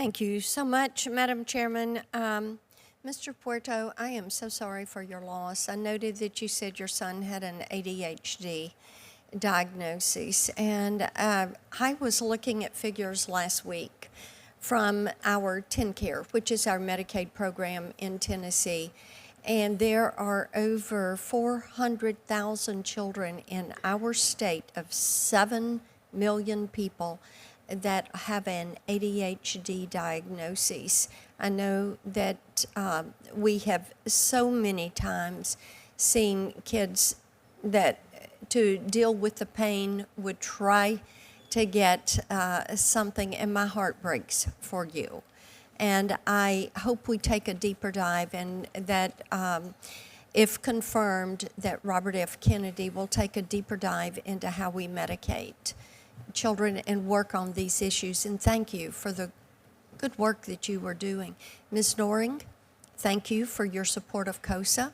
Thank you so much, Madam Chairman. Mr. Puerto, I am so sorry for your loss. I noted that you said your son had an ADHD diagnosis, and I was looking at figures last week from our TennCare, which is our Medicaid program in Tennessee, and there are over 400,000 children in our state of 7 million people that have an ADHD diagnosis. I know that we have so many times seen kids that to deal with the pain would try to get something, and my heart breaks for you. And I hope we take a deeper dive, and that if confirmed, that Robert F. Kennedy will take a deeper dive into how we medicate children and work on these issues. And thank you for the good work that you were doing. Ms. Noring, thank you for your support of COSA.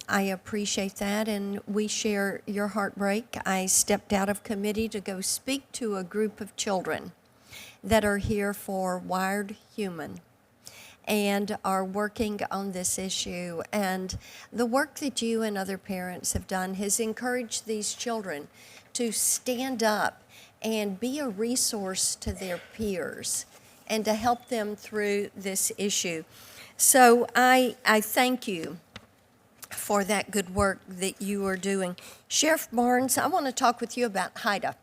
I appreciate that, and we share your heartbreak. I stepped out of committee to go speak to a group of children that are here for Wired Human and are working on this issue. And the work that you and other parents have done has encouraged these children to stand up and be a resource to their peers and to help them through this issue. So I thank you for that good work that you are doing. Sheriff Barnes, I want to talk with you about HIDA.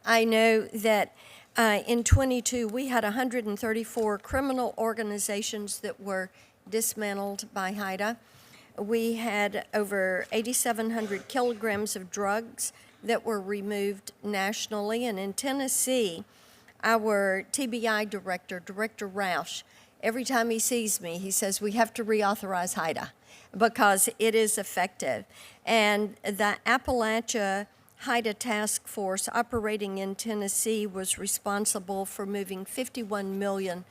I know that in 22, we had 134 criminal organizations that were dismantled by HIDA. We had over 8,700 kilograms of drugs that were removed nationally. And in Tennessee, our TBI director, Director Roush, every time he sees me, he says, we have to reauthorize HIDA because it is effective. And the Appalachia HIDA Task Force operating in Tennessee was responsible for moving $51 million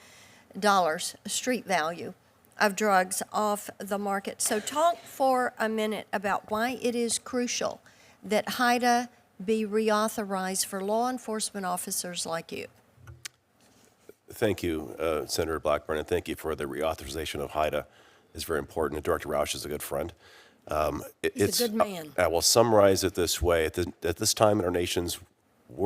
street value of drugs off the market. So talk for a minute about why it is crucial that HIDA be reauthorized for law enforcement officers like you. Thank you, Senator Blackburn, and thank you for the reauthorization of HIDA. It's very important, and Director Roush is a good friend. He's a good man. I will summarize it this way. At this time in our nation's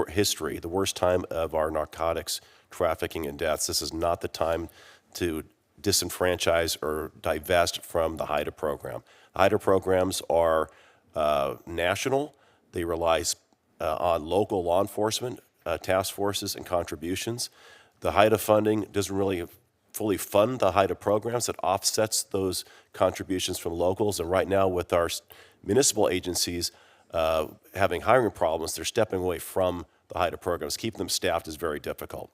history, the worst time of our narcotics trafficking and deaths, this is not the time to disenfranchise or divest from the HIDA program. HIDA programs are national. They rely on local law enforcement task forces and contributions. The HIDA funding doesn't really fully fund the HIDA programs. It offsets those contributions from locals. And right now, with our municipal agencies having hiring problems, they're stepping away from the HIDA programs. Keeping them staffed is very difficult.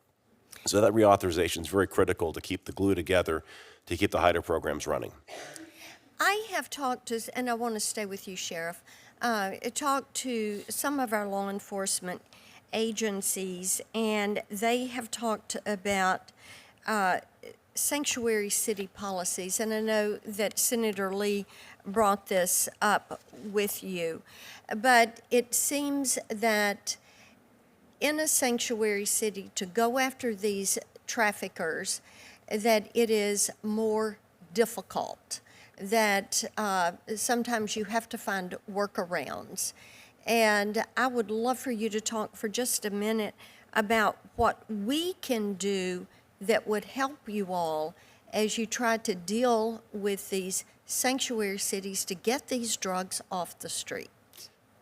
So that reauthorization is very critical to keep the glue together, to keep the HIDA programs running. I have talked to, and I want to stay with you, Sheriff, talked to some of our law enforcement agencies, and they have talked about sanctuary city policies, and I know that Senator Lee brought this up with you, but it seems that in a sanctuary city to go after these traffickers, that it is more difficult, that sometimes you have to find workarounds. And I would love for you to talk for just a minute about what we can do that would help you all as you try to deal with these sanctuary cities to get these drugs off the street.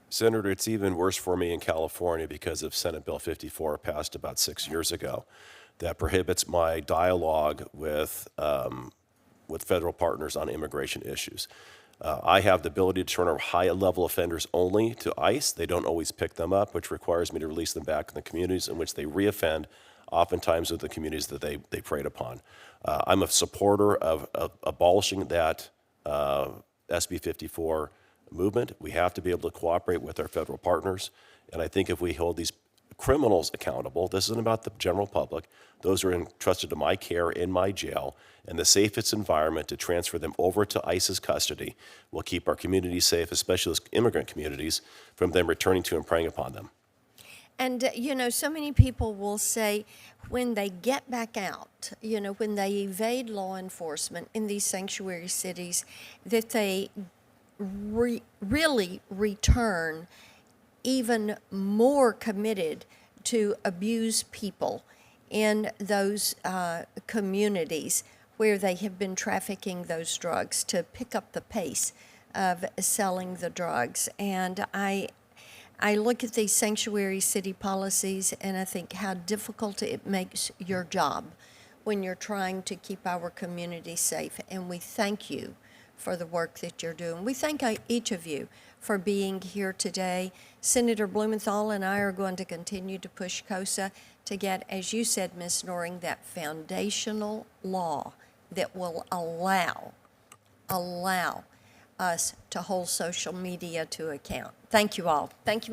Senator, it's even worse for me in California because of Senate Bill 54 passed about 6 years ago that prohibits my dialogue with federal partners on immigration issues. I have the ability to turn our high-level offenders only to ICE. They don't always pick them up, which requires me to release them back in the communities in which they reoffend, oftentimes with the communities that they preyed upon. I'm a supporter of abolishing that SB 54 movement. We have to be able to cooperate with our federal partners, and I think if we hold these criminals accountable, this isn't about the general public. Those are entrusted to my care in my jail, and the safest environment to transfer them over to ICE's custody will keep our communities safe, especially those immigrant communities, from them returning to and preying upon them. You know, so many people will say when they get back out, you know, when they evade law enforcement in these sanctuary cities, that they really return even more committed to abuse people in those communities where they have been trafficking those drugs, to pick up the pace of selling the drugs. And I look at these sanctuary city policies and I think how difficult it makes your job when you're trying to keep our community safe. And we thank you for the work that you're doing. We thank each of you for being here today. Senator Blumenthal and I are going to continue to push COSA to get, as you said, Ms. Noring, that foundational law that will allow us to hold social media to account. Thank you all. Thank you,